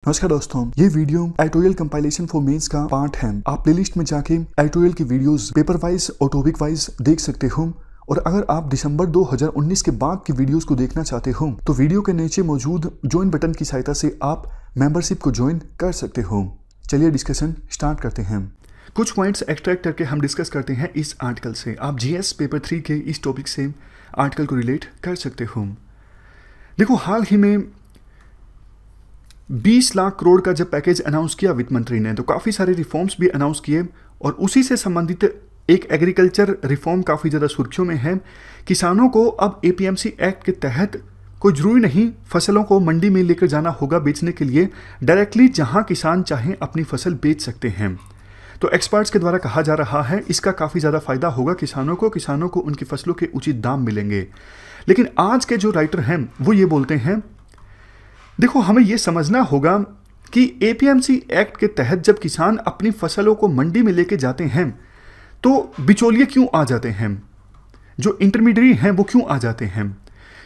नमस्कार दोस्तों, ये video editorial compilation for mains का पार्ट है। आप प्लेलिस्ट में जाके एडिटोरियल की वीडियोस पेपर वाइज और टॉपिक वाइज देख सकते हो। और अगर आप दिसंबर 2019 के बाद की वीडियोस को देखना चाहते हो तो वीडियो के नीचे मौजूद ज्वाइन बटन की सहायता से आप मेंबरशिप को ज्वाइन कर सकते हो। चलिए डिस्कशन स्टार्ट करते हैं। कुछ पॉइंट्स एक्सट्रैक्ट करके हम डिस्कस करते हैं इस आर्टिकल से। आप जीएस पेपर 3 के इस टॉपिक से आर्टिकल को रिलेट कर सकते हो। देखो, हाल ही में 20 लाख करोड़ का जब पैकेज अनाउंस किया वित्त मंत्री ने, तो काफ़ी सारे रिफॉर्म्स भी अनाउंस किए और उसी से संबंधित एक एग्रीकल्चर रिफॉर्म काफ़ी ज़्यादा सुर्खियों में है। किसानों को अब एपीएमसी एक्ट के तहत कोई जरूरी नहीं फसलों को मंडी में लेकर जाना होगा बेचने के लिए, डायरेक्टली जहां किसान चाहें अपनी फसल बेच सकते हैं। तो एक्सपर्ट्स के द्वारा कहा जा रहा है इसका काफ़ी ज़्यादा फायदा होगा किसानों को उनकी फसलों के उचित दाम मिलेंगे। लेकिन आज के जो राइटर हैं वो ये बोलते हैं, देखो हमें ये समझना होगा कि एपीएमसी एक्ट के तहत जब किसान अपनी फसलों को मंडी में लेके जाते हैं तो बिचौलिए क्यों आ जाते हैं, जो इंटरमीडिएट हैं वो क्यों आ जाते हैं?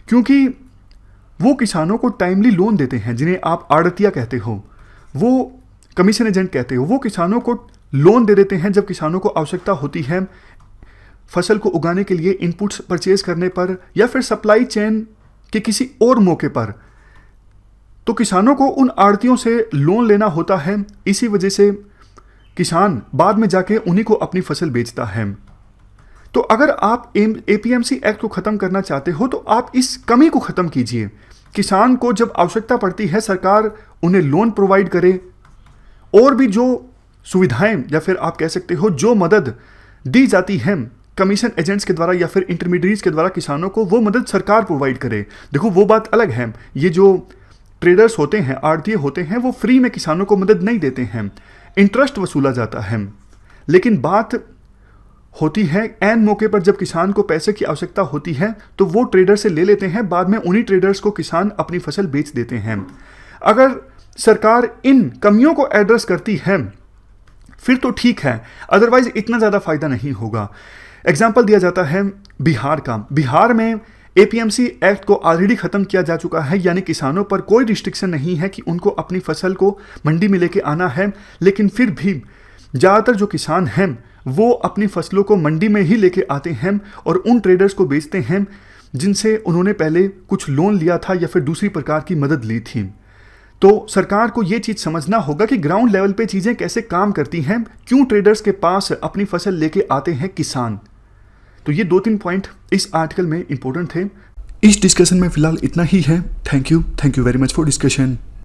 क्योंकि वो किसानों को टाइमली लोन देते हैं, जिन्हें आप आड़तिया कहते हो, वो कमीशन एजेंट कहते हो। वो किसानों को लोन दे देते हैं जब किसानों को आवश्यकता होती है फसल को उगाने के लिए, इनपुट्स परचेज करने पर या फिर सप्लाई चेन के किसी और मौके पर। तो किसानों को उन आड़तियों से लोन लेना होता है, इसी वजह से किसान बाद में जाके उन्हीं को अपनी फसल बेचता है। तो अगर आप एपीएमसी एक्ट को ख़त्म करना चाहते हो तो आप इस कमी को ख़त्म कीजिए। किसान को जब आवश्यकता पड़ती है सरकार उन्हें लोन प्रोवाइड करे, और भी जो सुविधाएं या फिर आप कह सकते हो जो मदद दी जाती है कमीशन एजेंट्स के द्वारा या फिर इंटरमीडिएट्स के द्वारा किसानों को, वो मदद सरकार प्रोवाइड करे। देखो वो बात अलग है, ये जो ट्रेडर्स होते हैं, आड़तिये होते हैं, वो फ्री में किसानों को मदद नहीं देते हैं, इंटरेस्ट वसूला जाता है। लेकिन बात होती है ऐन मौके पर जब किसान को पैसे की आवश्यकता होती है तो वो ट्रेडर से ले लेते हैं, बाद में उन्हीं ट्रेडर्स को किसान अपनी फसल बेच देते हैं। अगर सरकार इन कमियों को एड्रेस करती है फिर तो ठीक है, अदरवाइज इतना ज़्यादा फायदा नहीं होगा। एग्जाम्पल दिया जाता है बिहार का। बिहार में एपीएमसी एक्ट को ऑलरेडी ख़त्म किया जा चुका है, यानी किसानों पर कोई रिस्ट्रिक्शन नहीं है कि उनको अपनी फसल को मंडी में लेके आना है। लेकिन फिर भी ज़्यादातर जो किसान हैं वो अपनी फसलों को मंडी में ही लेके आते हैं और उन ट्रेडर्स को बेचते हैं जिनसे उन्होंने पहले कुछ लोन लिया था या फिर दूसरी प्रकार की मदद ली थी। तो सरकार को ये चीज़ समझना होगा कि ग्राउंड लेवल पे चीज़ें कैसे काम करती हैं, क्यों ट्रेडर्स के पास अपनी फसल लेके आते हैं किसान। तो ये 2-3 पॉइंट इस आर्टिकल में इंपॉर्टेंट थे। इस डिस्कशन में फिलहाल इतना ही है। Thank you very much for discussion.